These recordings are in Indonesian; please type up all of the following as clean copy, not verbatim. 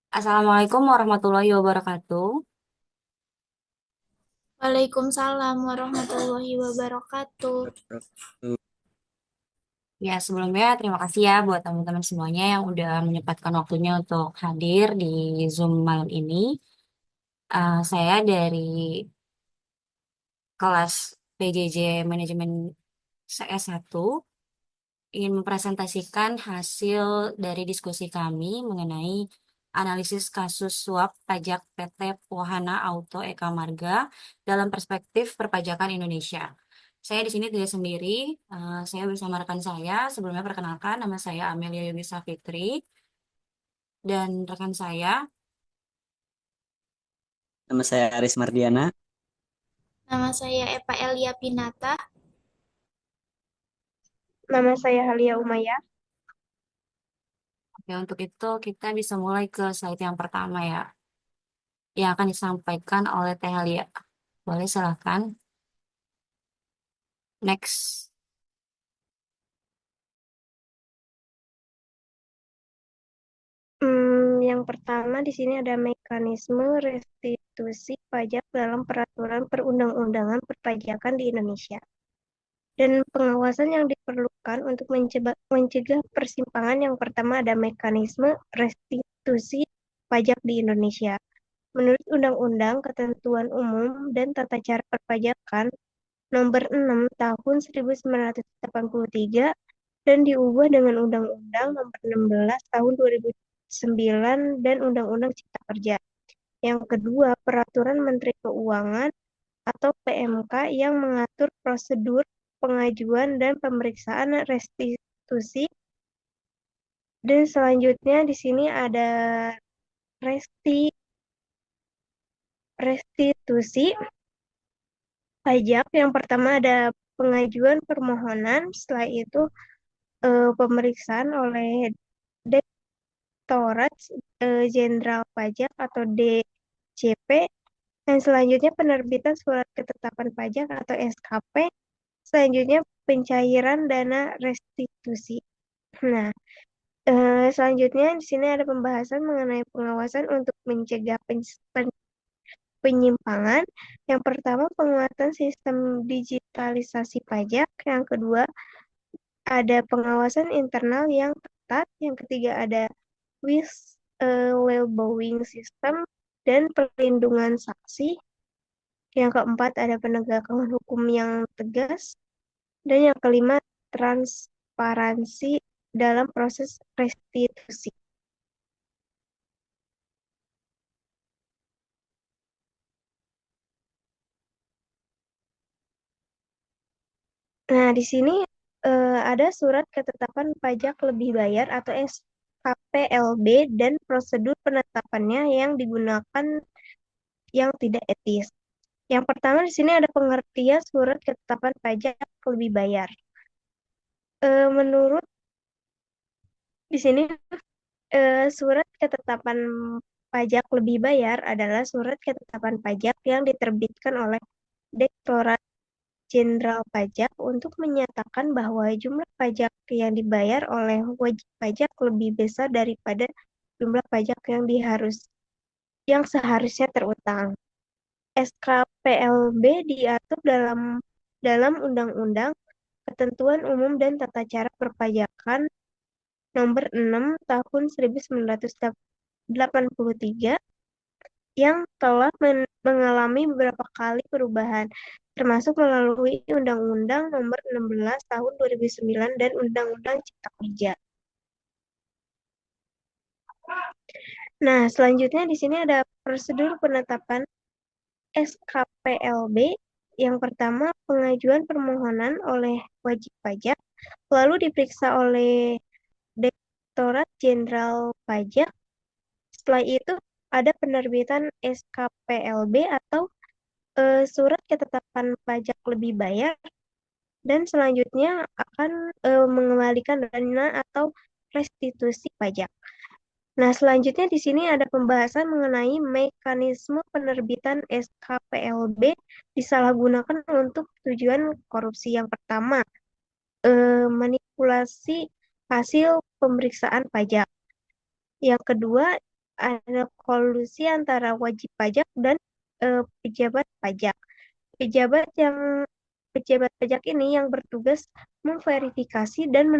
Assalamualaikum warahmatullahi wabarakatuh. Waalaikumsalam warahmatullahi wabarakatuh. Ya, sebelumnya terima kasih ya buat teman-teman semuanya yang udah menyempatkan waktunya untuk hadir di Zoom malam ini. Saya dari kelas PJJ Manajemen CS1 ingin mempresentasikan hasil dari diskusi kami mengenai analisis kasus suap pajak PT Wahana Auto Eka Marga dalam perspektif perpajakan Indonesia. Saya di sini tidak sendiri, saya bersama rekan saya. Sebelumnya perkenalkan, nama saya Amelia Yunisa Fitri dan rekan saya. Nama saya Aris Mardiana. Nama saya Eva Elia Pinata. Nama saya Halia Umayyah. Oke, untuk itu kita bisa mulai ke slide yang pertama ya, yang akan disampaikan oleh Teh Halia. Boleh silakan. Next. Yang pertama di sini ada mekanisme restitusi pajak dalam peraturan perundang-undangan perpajakan di Indonesia dan pengawasan yang diperlukan untuk mencegah persimpangan. Yang pertama ada mekanisme restitusi pajak di Indonesia. Menurut Undang-Undang Ketentuan Umum dan Tata Cara Perpajakan Nomor 6 Tahun 1983 dan diubah dengan Undang-Undang Nomor 16 Tahun 2009 dan Undang-Undang Cipta Kerja. Yang kedua, Peraturan Menteri Keuangan atau PMK yang mengatur prosedur pengajuan dan pemeriksaan restitusi. Dan selanjutnya di sini ada restitusi pajak. Yang pertama ada pengajuan permohonan, setelah itu pemeriksaan oleh Direktorat Jenderal Pajak atau DJP, dan selanjutnya penerbitan surat ketetapan pajak atau SKP, selanjutnya pencairan dana restitusi. Nah, selanjutnya di sini ada pembahasan mengenai pengawasan untuk mencegah penyimpangan. Yang pertama, penguatan sistem digitalisasi pajak. Yang kedua, ada pengawasan internal yang ketat. Yang ketiga, ada whistleblowing system dan perlindungan saksi. Yang keempat, ada penegakan hukum yang tegas. Dan yang kelima, transparansi dalam proses restitusi. Nah, di sini ada surat ketetapan pajak lebih bayar atau SKPLB dan prosedur penetapannya yang digunakan yang tidak etis. Yang pertama di sini ada pengertian surat ketetapan pajak lebih bayar. Menurut di sini surat ketetapan pajak lebih bayar adalah surat ketetapan pajak yang diterbitkan oleh Direktorat Jenderal Pajak untuk menyatakan bahwa jumlah pajak yang dibayar oleh wajib pajak lebih besar daripada jumlah pajak yang seharusnya terutang. SKPLB diatur dalam Undang-Undang Ketentuan Umum dan Tata Cara Perpajakan Nomor 6 Tahun 1983 yang telah mengalami beberapa kali perubahan, termasuk melalui Undang-Undang Nomor 16 Tahun 2009 dan Undang-Undang Cipta Kerja. Nah, selanjutnya di sini ada prosedur penetapan SKPLB. Yang pertama, pengajuan permohonan oleh wajib pajak, lalu diperiksa oleh Direktorat Jenderal Pajak. Setelah itu ada penerbitan SKPLB atau surat ketetapan pajak lebih bayar, dan selanjutnya akan mengembalikan dana atau restitusi pajak. Nah, selanjutnya di sini ada pembahasan mengenai mekanisme penerbitan SKPLB disalahgunakan untuk tujuan korupsi. Yang pertama, manipulasi hasil pemeriksaan pajak. Yang kedua, ada kolusi antara wajib pajak dan pejabat pajak. Pejabat yang Pejabat pajak ini yang bertugas memverifikasi dan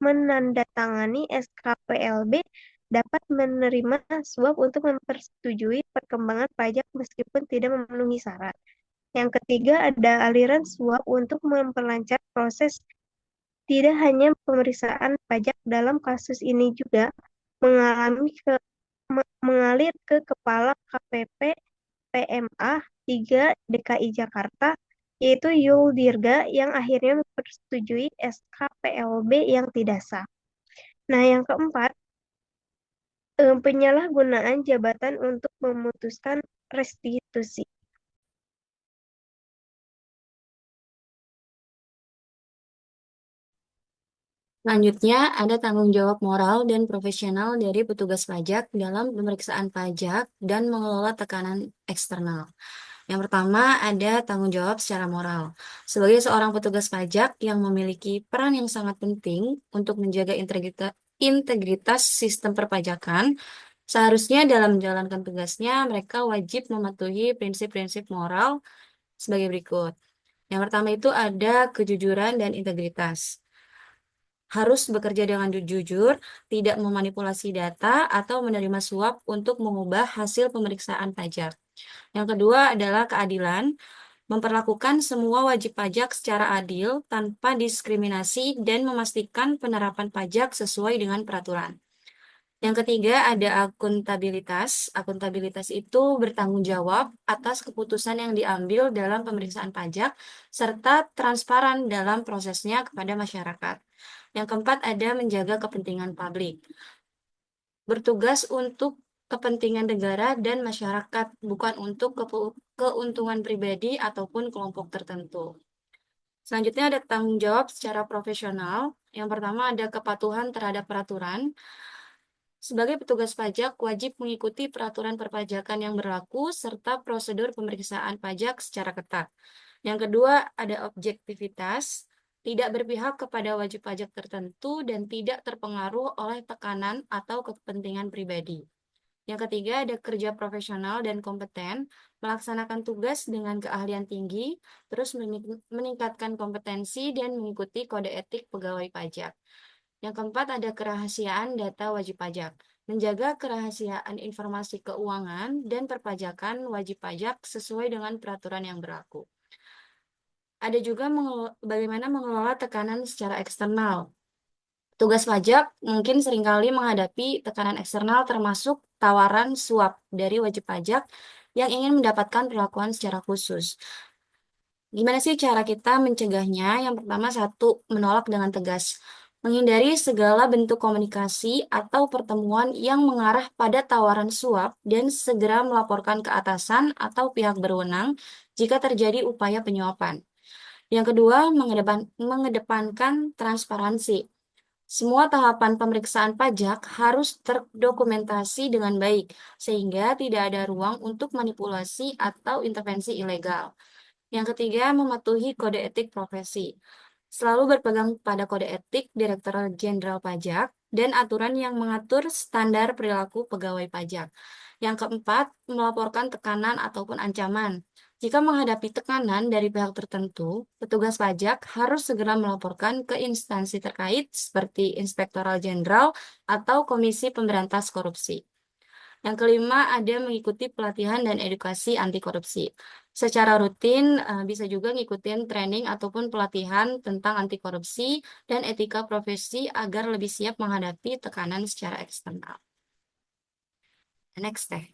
menandatangani SKPLB dapat menerima suap untuk mempersetujui perkembangan pajak meskipun tidak memenuhi syarat. Yang ketiga, ada aliran suap untuk memperlancar proses. Tidak hanya pemeriksaan pajak dalam kasus ini juga mengalir ke Kepala KPP PMA 3 DKI Jakarta, yaitu Yul Dirga yang akhirnya mempersetujui SKPLB yang tidak sah. Nah, yang keempat, penyalahgunaan jabatan untuk memutuskan restitusi. Selanjutnya, ada tanggung jawab moral dan profesional dari petugas pajak dalam pemeriksaan pajak dan mengelola tekanan eksternal. Yang pertama, ada tanggung jawab secara moral. Sebagai seorang petugas pajak yang memiliki peran yang sangat penting untuk menjaga integritas sistem perpajakan, seharusnya dalam menjalankan tugasnya, mereka wajib mematuhi prinsip-prinsip moral sebagai berikut. Yang pertama itu ada kejujuran dan integritas. Harus bekerja dengan jujur, tidak memanipulasi data atau menerima suap untuk mengubah hasil pemeriksaan pajak. Yang kedua adalah keadilan, memperlakukan semua wajib pajak secara adil tanpa diskriminasi dan memastikan penerapan pajak sesuai dengan peraturan. Yang ketiga ada akuntabilitas. Akuntabilitas itu bertanggung jawab atas keputusan yang diambil dalam pemeriksaan pajak serta transparan dalam prosesnya kepada masyarakat. Yang keempat ada menjaga kepentingan publik. Bertugas untuk kepentingan negara dan masyarakat, bukan untuk keuntungan pribadi ataupun kelompok tertentu. Selanjutnya ada tanggung jawab secara profesional. Yang pertama ada kepatuhan terhadap peraturan. Sebagai petugas pajak, wajib mengikuti peraturan perpajakan yang berlaku serta prosedur pemeriksaan pajak secara ketat. Yang kedua, ada objektivitas, tidak berpihak kepada wajib pajak tertentu dan tidak terpengaruh oleh tekanan atau kepentingan pribadi. Yang ketiga, ada kerja profesional dan kompeten, melaksanakan tugas dengan keahlian tinggi, terus meningkatkan kompetensi dan mengikuti kode etik pegawai pajak. Yang keempat, ada kerahasiaan data wajib pajak, menjaga kerahasiaan informasi keuangan dan perpajakan wajib pajak sesuai dengan peraturan yang berlaku. Ada juga bagaimana mengelola tekanan secara eksternal. Tugas pajak mungkin seringkali menghadapi tekanan eksternal termasuk tawaran suap dari wajib pajak yang ingin mendapatkan perlakuan secara khusus. Gimana sih cara kita mencegahnya? Yang pertama, satu, menolak dengan tegas. Menghindari segala bentuk komunikasi atau pertemuan yang mengarah pada tawaran suap dan segera melaporkan ke atasan atau pihak berwenang jika terjadi upaya penyuapan. Yang kedua, mengedepankan transparansi. Semua tahapan pemeriksaan pajak harus terdokumentasi dengan baik, sehingga tidak ada ruang untuk manipulasi atau intervensi ilegal. Yang ketiga, mematuhi kode etik profesi. Selalu berpegang pada kode etik Direktorat Jenderal Pajak dan aturan yang mengatur standar perilaku pegawai pajak. Yang keempat, melaporkan tekanan ataupun ancaman. Jika menghadapi tekanan dari pihak tertentu, petugas pajak harus segera melaporkan ke instansi terkait seperti Inspektorat Jenderal atau Komisi Pemberantas Korupsi. Yang kelima, ada mengikuti pelatihan dan edukasi anti korupsi. Secara rutin, bisa juga ngikutin training ataupun pelatihan tentang anti korupsi dan etika profesi agar lebih siap menghadapi tekanan secara eksternal. Next deh.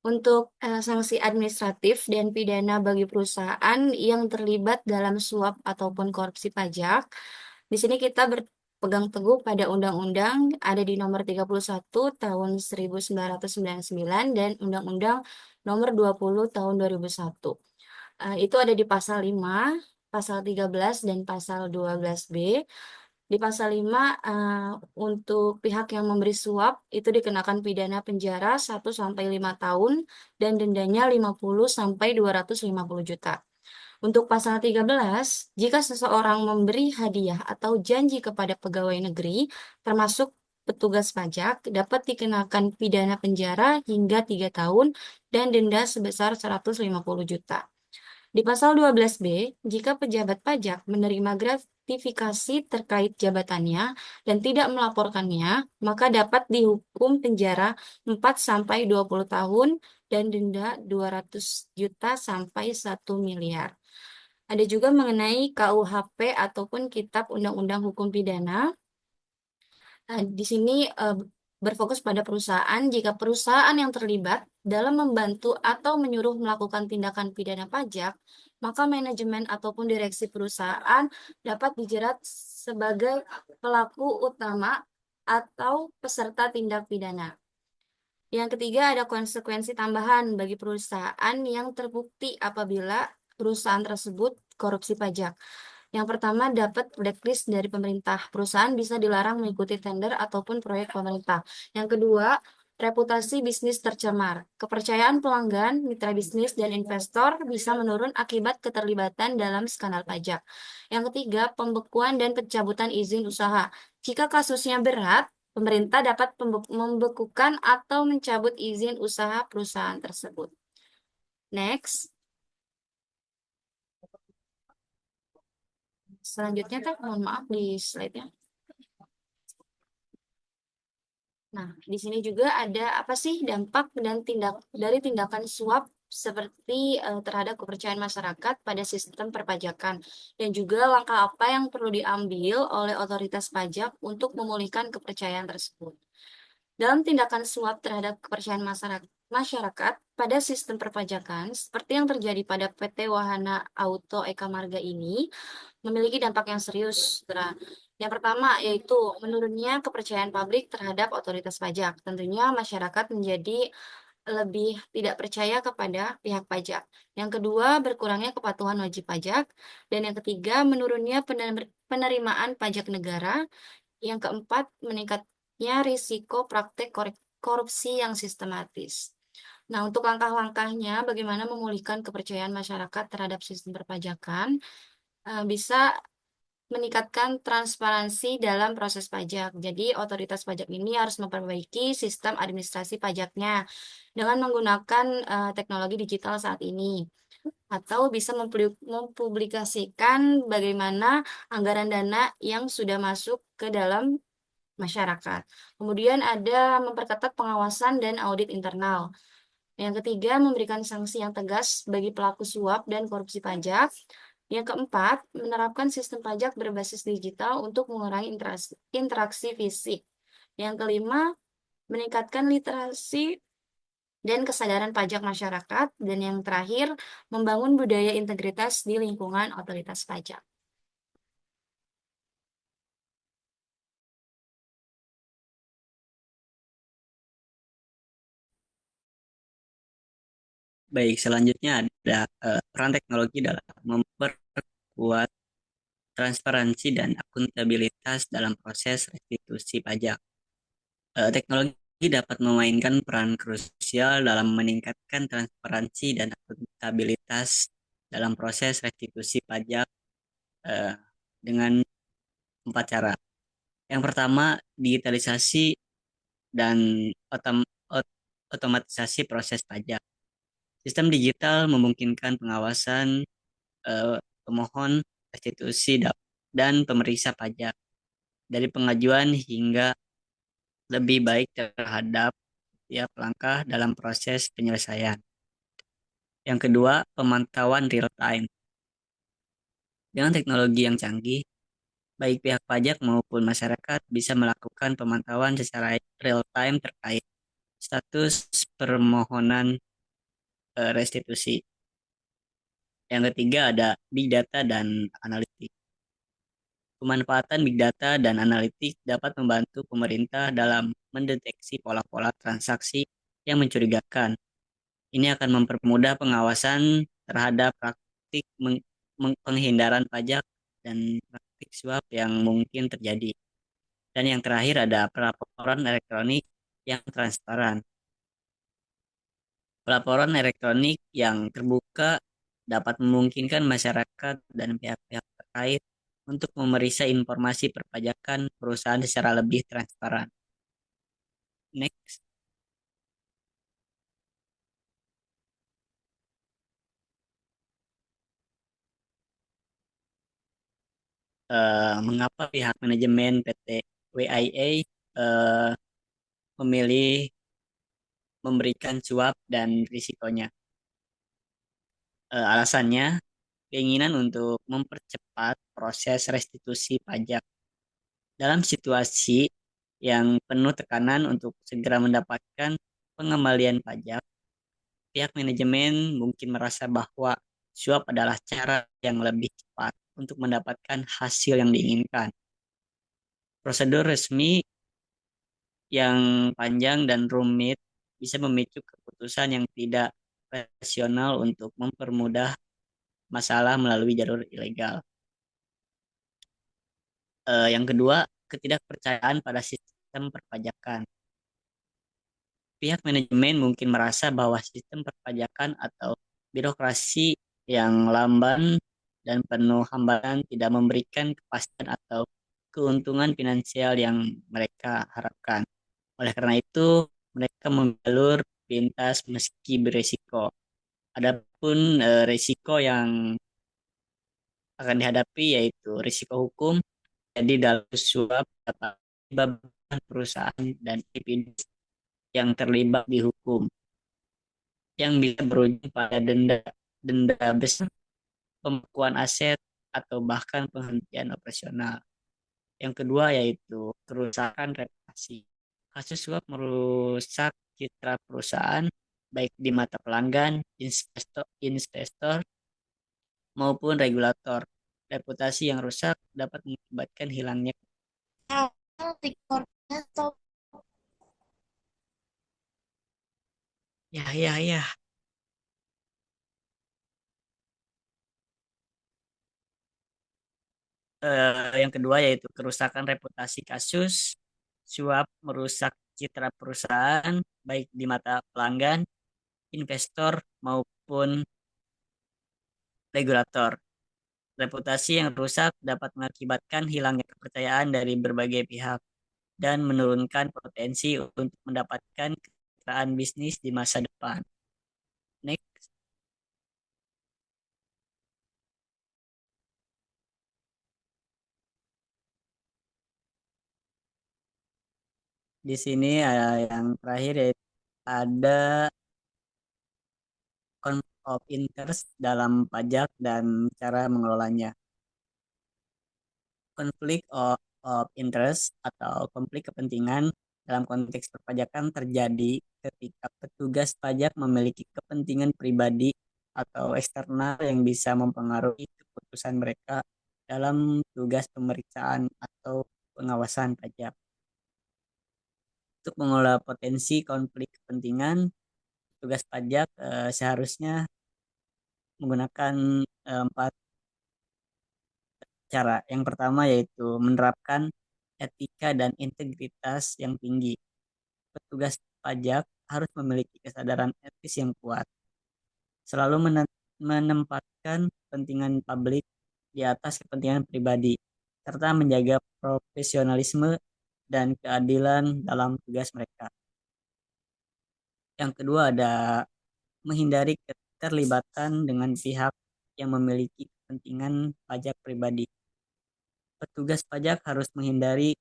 Untuk sanksi administratif dan pidana bagi perusahaan yang terlibat dalam suap ataupun korupsi pajak, di sini kita berpegang teguh pada undang-undang ada di nomor 31 tahun 1999 dan undang-undang nomor 20 tahun 2001. Itu ada di pasal 5, pasal 13 dan pasal 12B. Di pasal 5 untuk pihak yang memberi suap itu dikenakan pidana penjara 1 sampai 5 tahun dan dendanya 50 sampai 250 juta. Untuk pasal 13, jika seseorang memberi hadiah atau janji kepada pegawai negeri, termasuk petugas pajak, dapat dikenakan pidana penjara hingga 3 tahun dan denda sebesar 150 juta. Di pasal 12B, jika pejabat pajak menerima gratifikasi terkait jabatannya dan tidak melaporkannya, maka dapat dihukum penjara 4 sampai 20 tahun dan denda 200 juta sampai 1 miliar. Ada juga mengenai KUHP ataupun Kitab Undang-Undang Hukum Pidana. Di sini berfokus pada perusahaan. Jika perusahaan yang terlibat dalam membantu atau menyuruh melakukan tindakan pidana pajak, maka manajemen ataupun direksi perusahaan dapat dijerat sebagai pelaku utama atau peserta tindak pidana. Yang ketiga, ada konsekuensi tambahan bagi perusahaan yang terbukti apabila perusahaan tersebut korupsi pajak. Yang pertama, dapat blacklist dari pemerintah. Perusahaan bisa dilarang mengikuti tender ataupun proyek pemerintah. Yang kedua, reputasi bisnis tercemar. Kepercayaan pelanggan, mitra bisnis, dan investor bisa menurun akibat keterlibatan dalam skandal pajak. Yang ketiga, pembekuan dan pencabutan izin usaha. Jika kasusnya berat, pemerintah dapat membekukan atau mencabut izin usaha perusahaan tersebut. Next. Selanjutnya, mohon maaf di slide-nya. Nah, di sini juga ada apa sih dampak dan dari tindakan suap seperti terhadap kepercayaan masyarakat pada sistem perpajakan dan juga langkah apa yang perlu diambil oleh otoritas pajak untuk memulihkan kepercayaan tersebut. Dalam tindakan suap terhadap kepercayaan masyarakat pada sistem perpajakan, seperti yang terjadi pada PT Wahana Auto Eka Marga ini, memiliki dampak yang serius. Yang pertama yaitu menurunnya kepercayaan publik terhadap otoritas pajak. Tentunya masyarakat menjadi lebih tidak percaya kepada pihak pajak. Yang kedua, berkurangnya kepatuhan wajib pajak. Dan yang ketiga, menurunnya penerimaan pajak negara. Yang keempat, meningkatnya risiko praktek korupsi yang sistematis. Nah, untuk langkah-langkahnya, bagaimana memulihkan kepercayaan masyarakat terhadap sistem perpajakan, bisa meningkatkan transparansi dalam proses pajak. Jadi, otoritas pajak ini harus memperbaiki sistem administrasi pajaknya dengan menggunakan teknologi digital saat ini. Atau bisa mempublikasikan bagaimana anggaran dana yang sudah masuk ke dalam masyarakat. Kemudian ada memperketat pengawasan dan audit internal. Yang ketiga, memberikan sanksi yang tegas bagi pelaku suap dan korupsi pajak. Yang keempat, menerapkan sistem pajak berbasis digital untuk mengurangi interaksi fisik. Yang kelima, meningkatkan literasi dan kesadaran pajak masyarakat. Dan yang terakhir, membangun budaya integritas di lingkungan otoritas pajak. Baik, selanjutnya ada peran teknologi dalam memperkuat transparansi dan akuntabilitas dalam proses restitusi pajak. Teknologi dapat memainkan peran krusial dalam meningkatkan transparansi dan akuntabilitas dalam proses restitusi pajak dengan 4 cara. Yang pertama, digitalisasi dan otomatisasi proses pajak. Sistem digital memungkinkan pengawasan pemohon restitusi dan pemeriksa pajak dari pengajuan hingga lebih baik terhadap tiap langkah dalam proses penyelesaian. Yang kedua, pemantauan real time. Dengan teknologi yang canggih, baik pihak pajak maupun masyarakat bisa melakukan pemantauan secara real time terkait status permohonan restitusi. Yang ketiga ada big data dan analitik. Pemanfaatan big data dan analitik dapat membantu pemerintah dalam mendeteksi pola-pola transaksi yang mencurigakan. Ini akan mempermudah pengawasan terhadap praktik penghindaran pajak dan praktik suap yang mungkin terjadi. Dan yang terakhir ada pelaporan elektronik yang transparan. Pelaporan elektronik yang terbuka dapat memungkinkan masyarakat dan pihak-pihak terkait untuk memeriksa informasi perpajakan perusahaan secara lebih transparan. Next. Mengapa pihak manajemen PT WIA memilih memberikan suap dan risikonya? Alasannya, keinginan untuk mempercepat proses restitusi pajak dalam situasi yang penuh tekanan untuk segera mendapatkan pengembalian pajak. Pihak manajemen mungkin merasa bahwa suap adalah cara yang lebih cepat untuk mendapatkan hasil yang diinginkan. Prosedur resmi yang panjang dan rumit bisa memicu keputusan yang tidak rasional untuk mempermudah masalah melalui jalur ilegal. Yang kedua, ketidakpercayaan pada sistem perpajakan. Pihak manajemen mungkin merasa bahwa sistem perpajakan atau birokrasi yang lamban dan penuh hambatan tidak memberikan kepastian atau keuntungan finansial yang mereka harapkan. Oleh karena itu, mereka memilih pintas meski berisiko. Adapun risiko yang akan dihadapi yaitu risiko hukum, jadi dalam suap dapat menyebabkan perusahaan dan individu yang terlibat dihukum, yang bisa berujung pada denda denda besar, pembekuan aset, atau bahkan penghentian operasional. Yang kedua yaitu kerusakan reputasi. Kasus suap merusak citra perusahaan baik di mata pelanggan, investor maupun regulator. Reputasi yang rusak dapat mengakibatkan hilangnya. Recordnya stop. Ya, ya, ya. Yang kedua yaitu kerusakan reputasi. Kasus suap merusak citra perusahaan baik di mata pelanggan, investor maupun regulator. Reputasi yang rusak dapat mengakibatkan hilangnya kepercayaan dari berbagai pihak dan menurunkan potensi untuk mendapatkan kejahteraan bisnis di masa depan. Next. Di sini yang terakhir yaitu ada conflict of interest dalam pajak dan cara mengelolanya. Konflik of interest atau konflik kepentingan dalam konteks perpajakan terjadi ketika petugas pajak memiliki kepentingan pribadi atau eksternal yang bisa mempengaruhi keputusan mereka dalam tugas pemeriksaan atau pengawasan pajak. Untuk mengelola potensi konflik kepentingan, tugas pajak seharusnya menggunakan 4 cara. Yang pertama yaitu menerapkan etika dan integritas yang tinggi. Petugas pajak harus memiliki kesadaran etis yang kuat, selalu menempatkan kepentingan publik di atas kepentingan pribadi, serta menjaga profesionalisme dan keadilan dalam tugas mereka. Yang kedua ada menghindari keterlibatan dengan pihak yang memiliki kepentingan pajak pribadi. Petugas pajak harus menghindari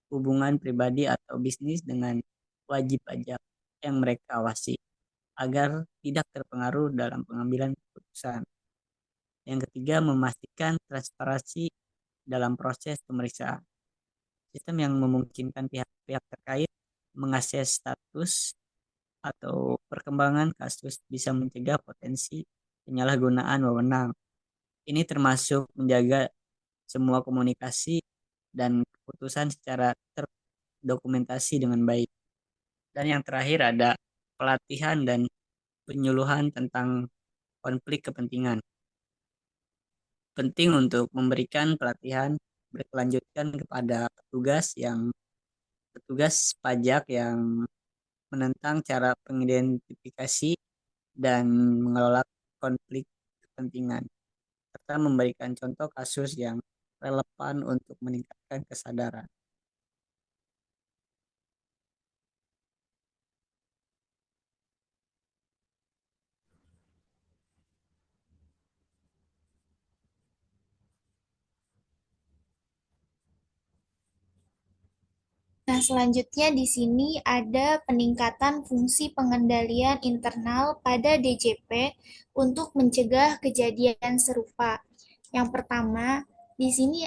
hubungan pribadi atau bisnis dengan wajib pajak yang mereka awasi agar tidak terpengaruh dalam pengambilan keputusan. Yang ketiga, memastikan transparansi dalam proses pemeriksaan. Sistem yang memungkinkan pihak-pihak terkait mengakses status atau perkembangan kasus bisa mencegah potensi penyalahgunaan wewenang. Ini termasuk menjaga semua komunikasi dan keputusan secara terdokumentasi dengan baik. Dan yang terakhir ada pelatihan dan penyuluhan tentang konflik kepentingan. Penting untuk memberikan pelatihan berkelanjutan kepada petugas pajak yang menentang cara pengidentifikasi dan mengelola konflik kepentingan, serta memberikan contoh kasus yang relevan untuk meningkatkan kesadaran. Nah, selanjutnya di sini ada peningkatan fungsi pengendalian internal pada DJP untuk mencegah kejadian serupa. Yang pertama, di sini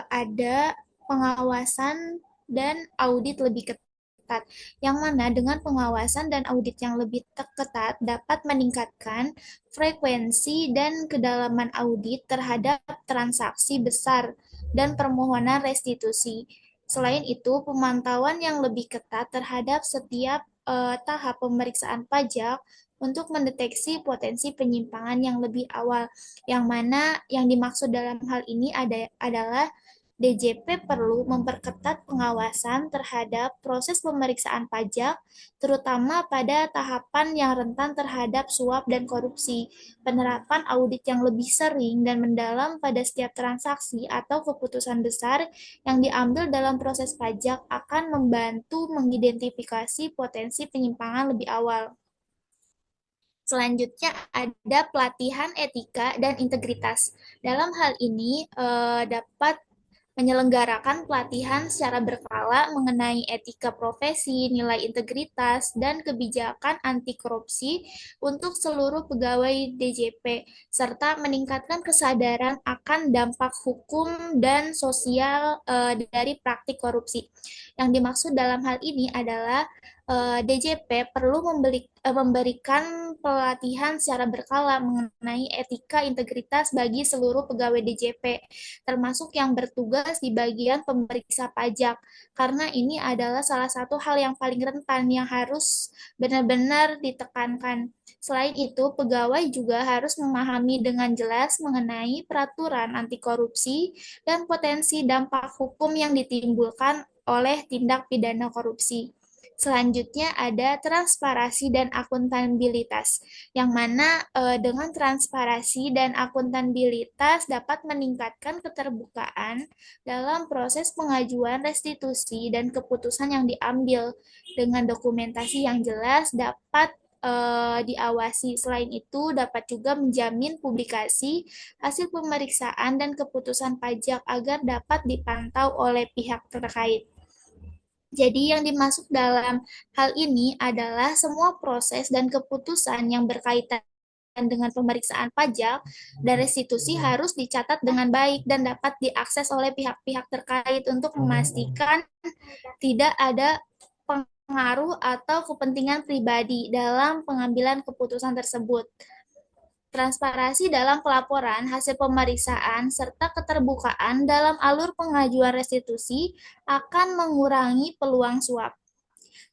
ada pengawasan dan audit lebih ketat, yang mana dengan pengawasan dan audit yang lebih ketat dapat meningkatkan frekuensi dan kedalaman audit terhadap transaksi besar dan permohonan restitusi. Selain itu, pemantauan yang lebih ketat terhadap setiap tahap pemeriksaan pajak untuk mendeteksi potensi penyimpangan yang lebih awal, yang mana yang dimaksud dalam hal ini adalah DJP perlu memperketat pengawasan terhadap proses pemeriksaan pajak, terutama pada tahapan yang rentan terhadap suap dan korupsi, penerapan audit yang lebih sering dan mendalam pada setiap transaksi atau keputusan besar yang diambil dalam proses pajak akan membantu mengidentifikasi potensi penyimpangan lebih awal. Selanjutnya ada pelatihan etika dan integritas. Dalam hal ini dapat menyelenggarakan pelatihan secara berkala mengenai etika profesi, nilai integritas, dan kebijakan anti korupsi untuk seluruh pegawai DJP, serta meningkatkan kesadaran akan dampak hukum dan sosial dari praktik korupsi. Yang dimaksud dalam hal ini adalah DJP perlu memberikan pelatihan secara berkala mengenai etika integritas bagi seluruh pegawai DJP, termasuk yang bertugas di bagian pemeriksa pajak, karena ini adalah salah satu hal yang paling rentan yang harus benar-benar ditekankan. Selain itu, pegawai juga harus memahami dengan jelas mengenai peraturan anti korupsi dan potensi dampak hukum yang ditimbulkan oleh tindak pidana korupsi. Selanjutnya ada transparansi dan akuntabilitas, yang mana dengan transparansi dan akuntabilitas dapat meningkatkan keterbukaan dalam proses pengajuan restitusi dan keputusan yang diambil. Dengan dokumentasi yang jelas dapat diawasi. Selain itu, dapat juga menjamin publikasi hasil pemeriksaan dan keputusan pajak agar dapat dipantau oleh pihak terkait. Jadi yang dimasuk dalam hal ini adalah semua proses dan keputusan yang berkaitan dengan pemeriksaan pajak dan restitusi harus dicatat dengan baik dan dapat diakses oleh pihak-pihak terkait untuk memastikan tidak ada pengaruh atau kepentingan pribadi dalam pengambilan keputusan tersebut. Transparansi dalam pelaporan hasil pemeriksaan serta keterbukaan dalam alur pengajuan restitusi akan mengurangi peluang suap.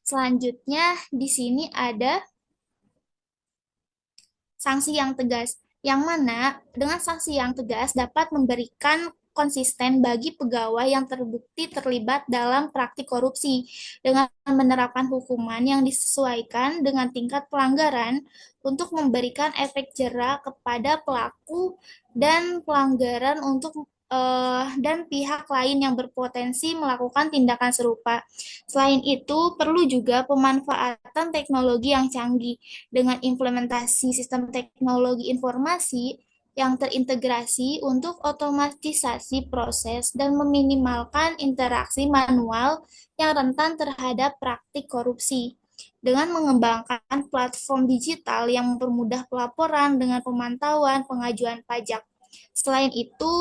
Selanjutnya, di sini ada sanksi yang tegas, yang mana dengan sanksi yang tegas dapat memberikan konsisten bagi pegawai yang terbukti terlibat dalam praktik korupsi dengan menerapkan hukuman yang disesuaikan dengan tingkat pelanggaran untuk memberikan efek jera kepada pelaku dan pelanggaran untuk dan pihak lain yang berpotensi melakukan tindakan serupa. Selain itu, perlu juga pemanfaatan teknologi yang canggih dengan implementasi sistem teknologi informasi yang terintegrasi untuk otomatisasi proses dan meminimalkan interaksi manual yang rentan terhadap praktik korupsi. Dengan mengembangkan platform digital yang mempermudah pelaporan dengan pemantauan pengajuan pajak. Selain itu,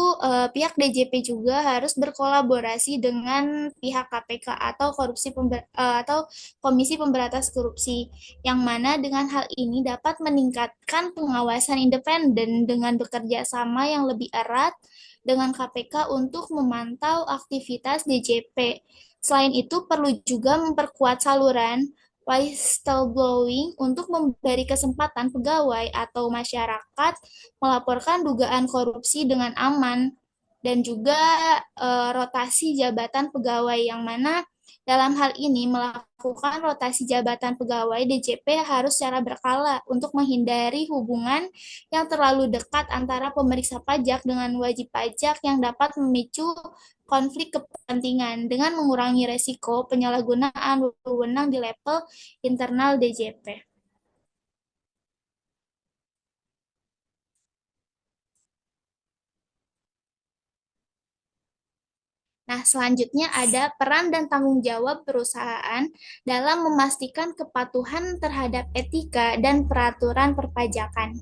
pihak DJP juga harus berkolaborasi dengan pihak KPK atau Komisi Pemberantasan Korupsi, yang mana dengan hal ini dapat meningkatkan pengawasan independen dengan bekerja sama yang lebih erat dengan KPK untuk memantau aktivitas DJP. Selain itu, perlu juga memperkuat saluran whistleblowing untuk memberi kesempatan pegawai atau masyarakat melaporkan dugaan korupsi dengan aman, dan juga rotasi jabatan pegawai, yang mana dalam hal ini melakukan melakukan rotasi jabatan pegawai DJP harus secara berkala untuk menghindari hubungan yang terlalu dekat antara pemeriksa pajak dengan wajib pajak yang dapat memicu konflik kepentingan dengan mengurangi resiko penyalahgunaan wewenang di level internal DJP. Nah, selanjutnya ada peran dan tanggung jawab perusahaan dalam memastikan kepatuhan terhadap etika dan peraturan perpajakan.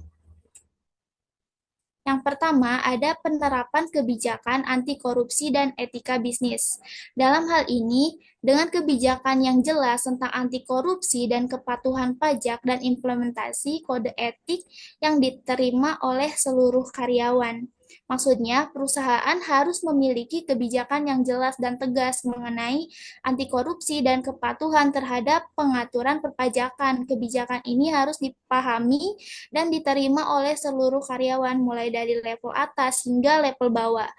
Yang pertama, ada penerapan kebijakan anti korupsi dan etika bisnis. Dalam hal ini, dengan kebijakan yang jelas tentang anti korupsi dan kepatuhan pajak dan implementasi kode etik yang diterima oleh seluruh karyawan. Maksudnya, perusahaan harus memiliki kebijakan yang jelas dan tegas mengenai anti korupsi dan kepatuhan terhadap pengaturan perpajakan. Kebijakan ini harus dipahami dan diterima oleh seluruh karyawan, mulai dari level atas hingga level bawah.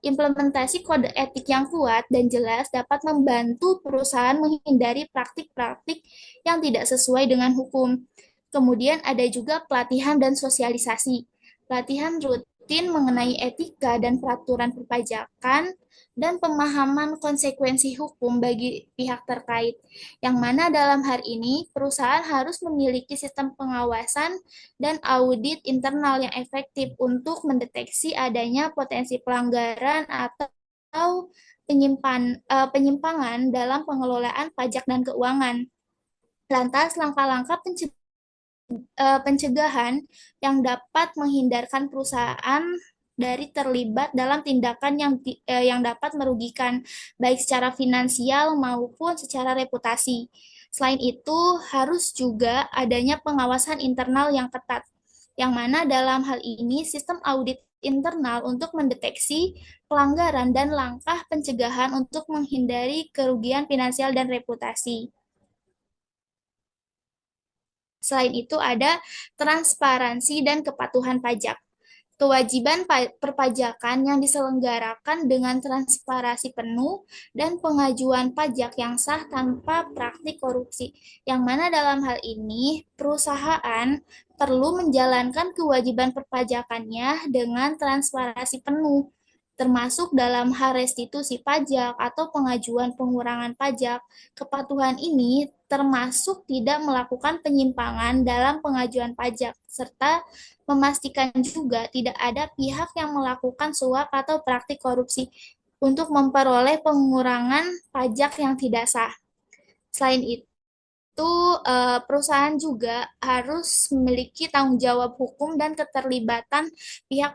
Implementasi kode etik yang kuat dan jelas dapat membantu perusahaan menghindari praktik-praktik yang tidak sesuai dengan hukum. Kemudian ada juga pelatihan dan sosialisasi. Pelatihan rutin mengenai etika dan peraturan perpajakan dan pemahaman konsekuensi hukum bagi pihak terkait, yang mana dalam hal ini perusahaan harus memiliki sistem pengawasan dan audit internal yang efektif untuk mendeteksi adanya potensi pelanggaran atau penyimpangan dalam pengelolaan pajak dan keuangan. Lantas, langkah-langkah pencegahan yang dapat menghindarkan perusahaan dari terlibat dalam tindakan yang dapat merugikan baik secara finansial maupun secara reputasi. Selain itu, harus juga adanya pengawasan internal yang ketat, yang mana dalam hal ini sistem audit internal untuk mendeteksi pelanggaran dan langkah pencegahan untuk menghindari kerugian finansial dan reputasi. Selain itu ada transparansi dan kepatuhan pajak. Kewajiban perpajakan yang diselenggarakan dengan transparansi penuh dan pengajuan pajak yang sah tanpa praktik korupsi. Yang mana dalam hal ini perusahaan perlu menjalankan kewajiban perpajakannya dengan transparansi penuh, termasuk dalam hal restitusi pajak atau pengajuan pengurangan pajak. Kepatuhan ini termasuk tidak melakukan penyimpangan dalam pengajuan pajak, serta memastikan juga tidak ada pihak yang melakukan suap atau praktik korupsi untuk memperoleh pengurangan pajak yang tidak sah. Selain itu, perusahaan juga harus memiliki tanggung jawab hukum dan keterlibatan pihak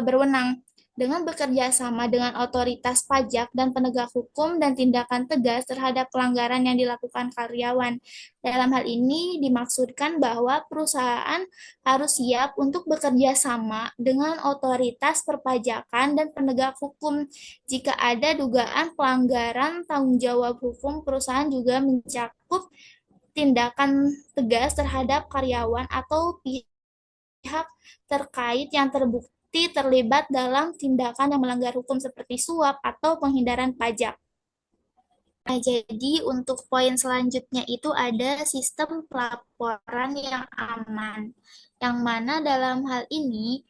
berwenang dengan bekerja sama dengan otoritas pajak dan penegak hukum dan tindakan tegas terhadap pelanggaran yang dilakukan karyawan. Dalam hal ini dimaksudkan bahwa perusahaan harus siap untuk bekerja sama dengan otoritas perpajakan dan penegak hukum. Jika ada dugaan pelanggaran tanggung jawab hukum, perusahaan juga mencakup tindakan tegas terhadap karyawan atau pihak terkait yang terbukti terlibat dalam tindakan yang melanggar hukum seperti suap atau penghindaran pajak. Nah, jadi untuk poin selanjutnya itu ada sistem pelaporan yang aman, yang mana dalam hal ini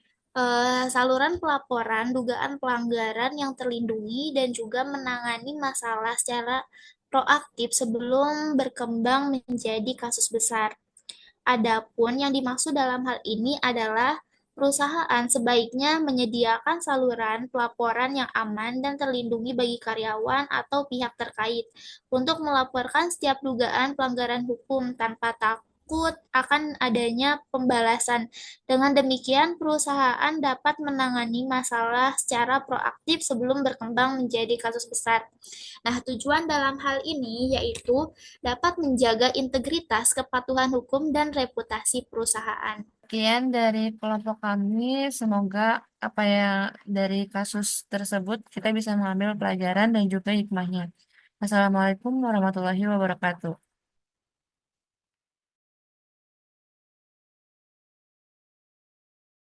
saluran pelaporan dugaan pelanggaran yang terlindungi dan juga menangani masalah secara proaktif sebelum berkembang menjadi kasus besar. Adapun yang dimaksud dalam hal ini adalah perusahaan sebaiknya menyediakan saluran pelaporan yang aman dan terlindungi bagi karyawan atau pihak terkait untuk melaporkan setiap dugaan pelanggaran hukum tanpa takut akan adanya pembalasan. Dengan demikian, perusahaan dapat menangani masalah secara proaktif sebelum berkembang menjadi kasus besar. Nah, tujuan dalam hal ini yaitu dapat menjaga integritas, kepatuhan hukum, dan reputasi perusahaan. Sekian dari kelompok kami, semoga apa yang dari kasus tersebut kita bisa mengambil pelajaran dan juga hikmahnya. Assalamualaikum warahmatullahi wabarakatuh.